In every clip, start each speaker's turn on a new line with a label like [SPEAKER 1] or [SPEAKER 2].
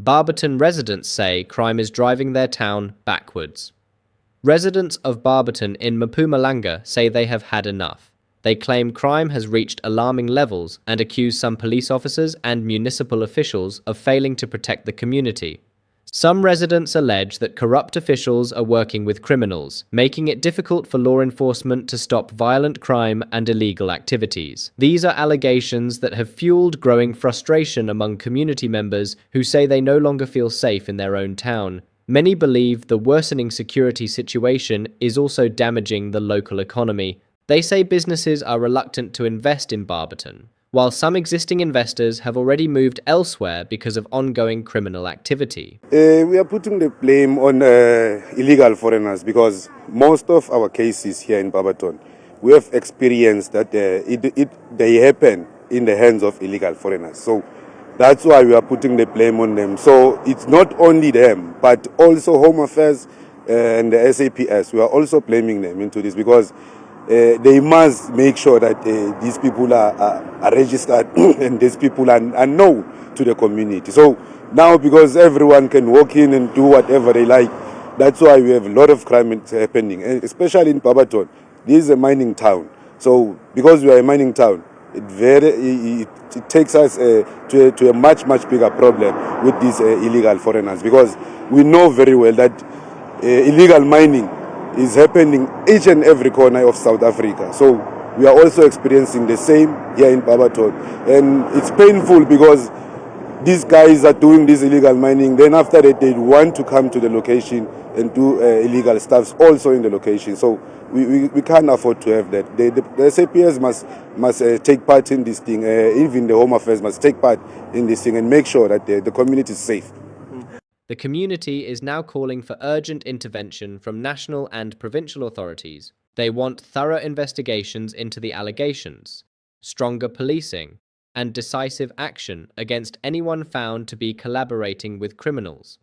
[SPEAKER 1] Barberton residents say crime is driving their town backwards. Residents of Barberton in Mpumalanga say they have had enough. They claim crime has reached alarming levels and accuse some police officers and municipal officials of failing to protect the community. Some residents allege that corrupt officials are working with criminals, making it difficult for law enforcement to stop violent crime and illegal activities. These are allegations that have fueled growing frustration among community members who say they no longer feel safe in their own town. Many believe the worsening security situation is also damaging the local economy. They say businesses are reluctant to invest in Barberton, while some existing investors have already moved elsewhere because of ongoing criminal activity.
[SPEAKER 2] We are putting the blame on illegal foreigners because most of our cases here in Barberton, we have experienced that they happen in the hands of illegal foreigners. So that's why we are putting the blame on them. So it's not only them, but also Home Affairs and the SAPS. We are also blaming them into this because they must make sure that these people are registered and these people are known to the community. So now, because everyone can walk in and do whatever they like, that's why we have a lot of crime happening, especially in Barberton. This is a mining town. So because we are a mining town, it takes us to a much bigger problem with these illegal foreigners, because we know very well that illegal mining is happening each and every corner of South Africa. So we are also experiencing the same here in Barberton, and it's painful because these guys are doing this illegal mining, then after that they want to come to the location and do illegal stuff also in the location. So we can't afford to have that. The SAPS must take part in this thing. Even the Home Affairs must take part in this thing and make sure that the community is safe.
[SPEAKER 1] The community is now calling for urgent intervention from national and provincial authorities. They want thorough investigations into the allegations, stronger policing, and decisive action against anyone found to be collaborating with criminals.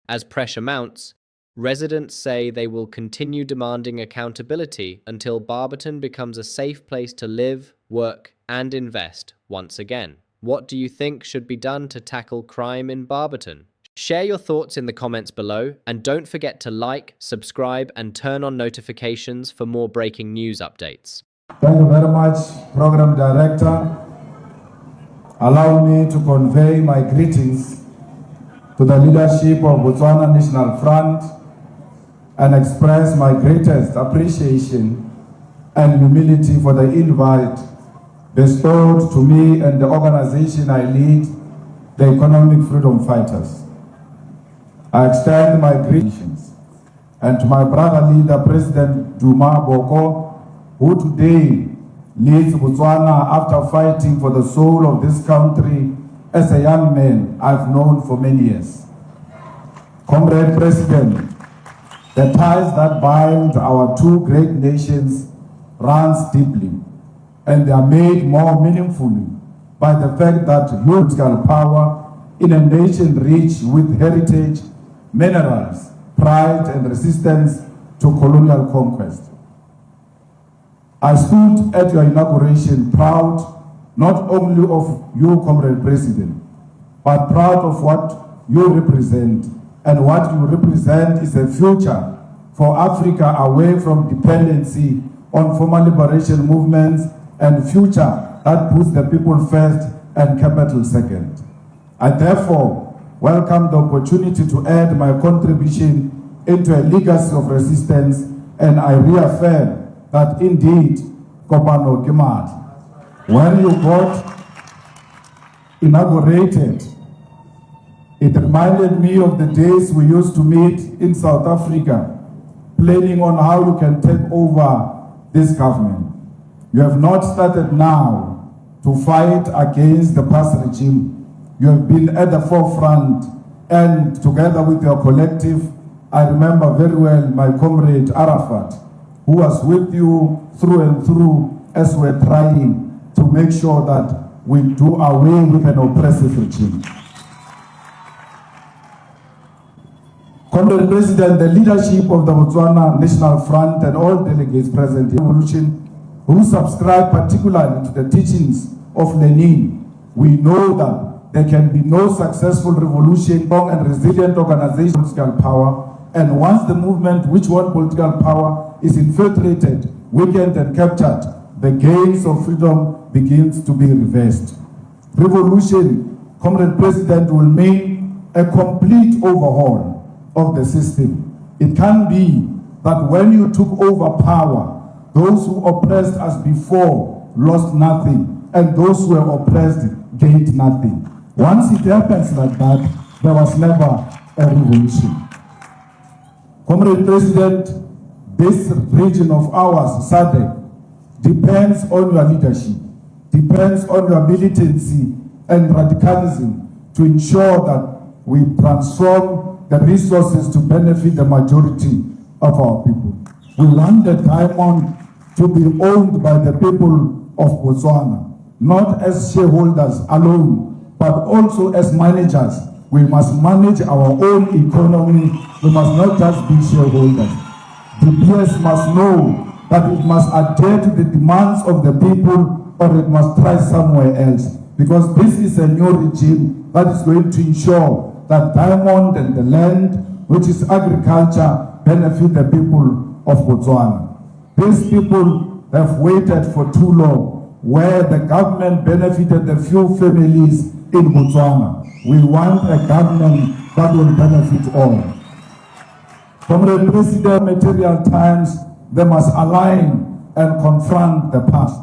[SPEAKER 1] As pressure mounts, residents say they will continue demanding accountability until Barberton becomes a safe place to live, work, and invest once again. What do you think should be done to tackle crime in Barberton? Share your thoughts in the comments below, and don't forget to like, subscribe, and turn on notifications for more breaking news updates.
[SPEAKER 3] Thank you very much, Program Director. Allow me to convey my greetings to the leadership of Botswana National Front and express my greatest appreciation and humility for the invite bestowed to me and the organization I lead, the Economic Freedom Fighters. I extend my greetings and to my brother leader, President Duma Boko, who today leads Botswana after fighting for the soul of this country as a young man I've known for many years. Comrade President, the ties that bind our two great nations runs deeply, and they are made more meaningfully by the fact that political power in a nation rich with heritage, minerals, pride, and resistance to colonial conquest. I stood at your inauguration proud not only of you, Comrade President, but proud of what you represent. And what you represent is a future for Africa away from dependency on former liberation movements, and future that puts the people first and capital second. I therefore welcome the opportunity to add my contribution into a legacy of resistance, and I reaffirm that indeed, Kopano Kimat, when you got inaugurated, it reminded me of the days we used to meet in South Africa, planning on how you can take over this government. You have not started now to fight against the past regime. You have been at the forefront, and together with your collective, I remember very well my comrade Arafat, who was with you through and through as we're trying to make sure that we do away with an oppressive regime. Comrade President, the leadership of the Botswana National Front and all delegates present in the revolution who subscribe particularly to the teachings of Lenin, we know that there can be no successful revolution, strong and resilient organization, political power. And once the movement which won political power is infiltrated, weakened and captured, the gains of freedom begins to be reversed. Revolution, Comrade President, will mean a complete overhaul of the system. It can be that when you took over power, those who oppressed us before lost nothing, and those who were oppressed gained nothing. Once it happens like that, there was never a revolution. Comrade President, this region of ours, SADC, depends on your leadership, depends on your militancy and radicalism to ensure that we transform the resources to benefit the majority of our people. We want the diamond to be owned by the people of Botswana, not as shareholders alone, but also as managers. We must manage our own economy. We must not just be shareholders. The PS must know that it must adhere to the demands of the people, or it must try somewhere else. Because this is a new regime that is going to ensure that diamond and the land, which is agriculture, benefit the people of Botswana. These people have waited for too long, where the government benefited the few families in Botswana. We want a government that will benefit all. Comrade President, material times, they must align and confront the past.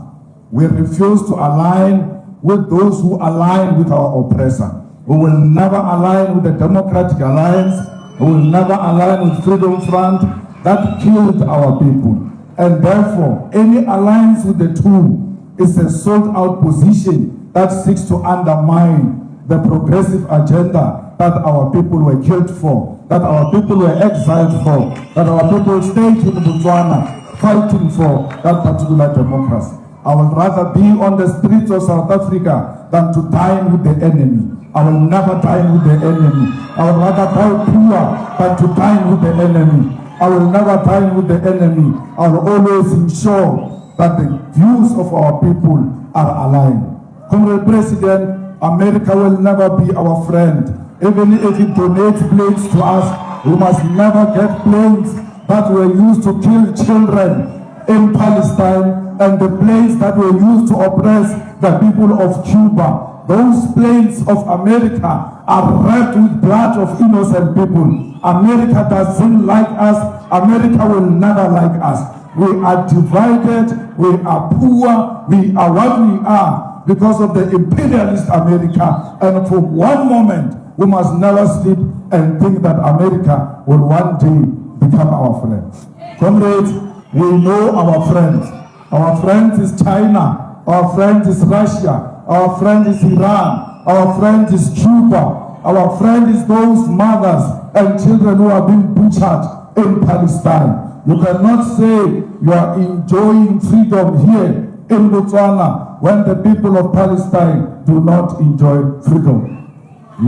[SPEAKER 3] We refuse to align with those who align with our oppressor. We will never align with the Democratic Alliance. We will never align with Freedom Front that killed our people. And therefore, any alliance with the two is a sold-out position that seeks to undermine the progressive agenda that our people were killed for, that our people were exiled for, that our people stayed in Botswana fighting for that particular democracy. I would rather be on the streets of South Africa than to dine with the enemy. I will never dine with the enemy. I would rather die poor than to dine with the enemy. I will never dine with the enemy. I will always ensure that the views of our people are aligned. Comrade President, America will never be our friend. Even if it donates planes to us, we must never get planes that were used to kill children in Palestine and the planes that were used to oppress the people of Cuba. Those planes of America are wrapped with blood of innocent people. America doesn't like us. America will never like us. We are divided. We are poor. We are what we are because of the imperialist America. And for one moment, we must never sleep and think that America will one day become our friend. Comrades, we know our friends. Our friend is China. Our friend is Russia. Our friend is Iran. Our friend is Cuba. Our friend is those mothers and children who are being butchered in Palestine. You cannot say you are enjoying freedom here in Botswana when the people of Palestine do not enjoy freedom.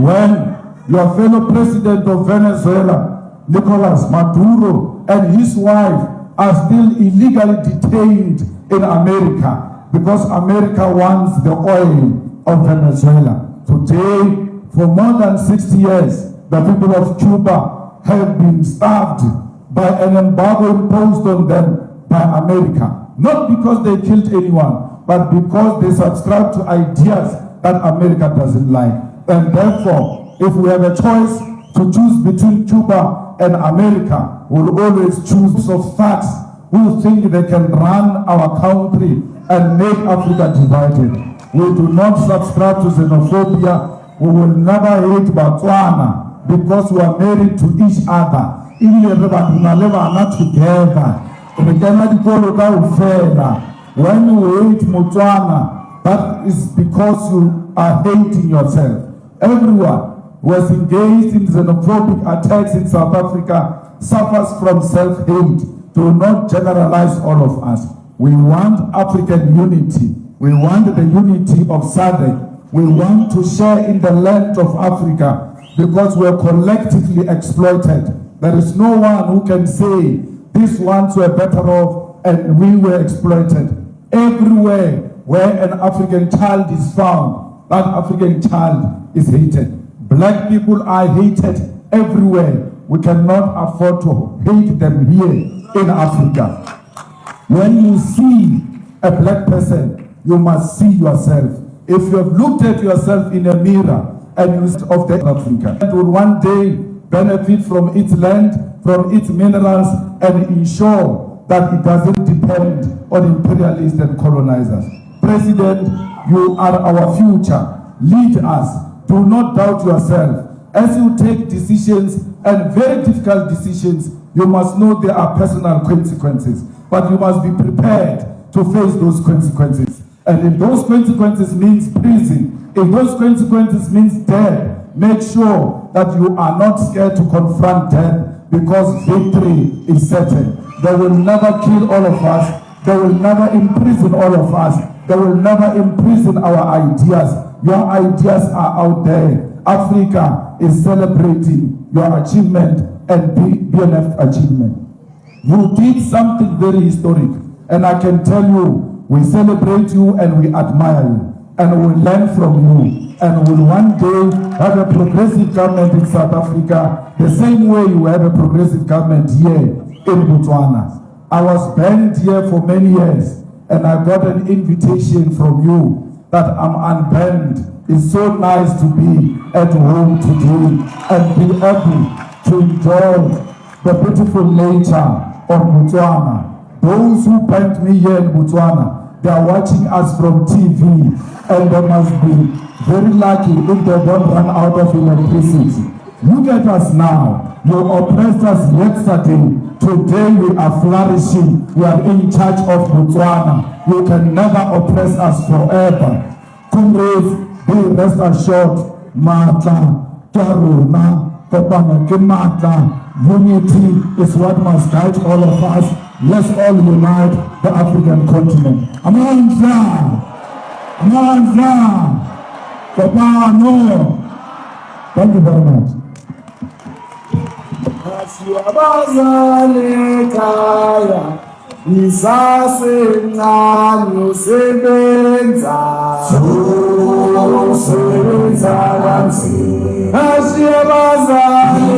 [SPEAKER 3] When your fellow president of Venezuela, Nicolas Maduro, and his wife are still illegally detained in America because America wants the oil of Venezuela. Today, for more than 60 years, the people of Cuba have been starved by an embargo imposed on them by America. Not because they killed anyone, but because they subscribe to ideas that America doesn't like. And therefore, if we have a choice to choose between Cuba and America, we'll always choose of thugs who think they can run our country and make Africa divided. We do not subscribe to xenophobia. We will never hate Botswana because we are married to each other. Even if we are not together, when you hate Botswana, that is because you are hating yourself. Everyone who has engaged in xenophobic attacks in South Africa suffers from self-hate. Do not generalize all of us. We want African unity. We want the unity of SADC. We want to share in the land of Africa because we are collectively exploited. There is no one who can say these ones were better off and we were exploited. Everywhere where an African child is found, that African child is hated. Black people are hated everywhere. We cannot afford to hate them here in Africa. When you see a black person, you must see yourself. If you have looked at yourself in a mirror and you see of the Africa, it will one day benefit from its land, from its minerals, and ensure that it doesn't depend on imperialists and colonizers. President, you are our future. Lead us. Do not doubt yourself. As you take decisions, and very difficult decisions, you must know there are personal consequences, but you must be prepared to face those consequences. And if those consequences means prison, if those consequences means death, make sure that you are not scared to confront death, because victory is certain. They will never kill all of us. They will never imprison all of us. They will never imprison our ideas. Your ideas are out there. Africa is celebrating your achievement and BNF achievement. You did something very historic, and I can tell you, we celebrate you and we admire you, and we learn from you, and we'll one day have a progressive government in South Africa, the same way you have a progressive government here in Botswana. I was banned here for many years, and I got an invitation from you that I'm unbanned. It's so nice to be at home today and be able to enjoy the beautiful nature of Botswana. Those who banned me here in Botswana, they are watching us from TV, and they must be very lucky if they don't run out of electricity. Look at us now. You oppressed us yesterday. Today we are flourishing. We are in charge of Botswana. You can never oppress us forever. Comrades, be rest assured, Matla, Karuna, Kopana, Kimata, unity is what must guide all of us. Let's all unite the African continent. Amandla! Amandla! Kopano! Thank you very much.
[SPEAKER 4] Asiyabazali kaya isasencane usebenza kanzima. Asiyabazali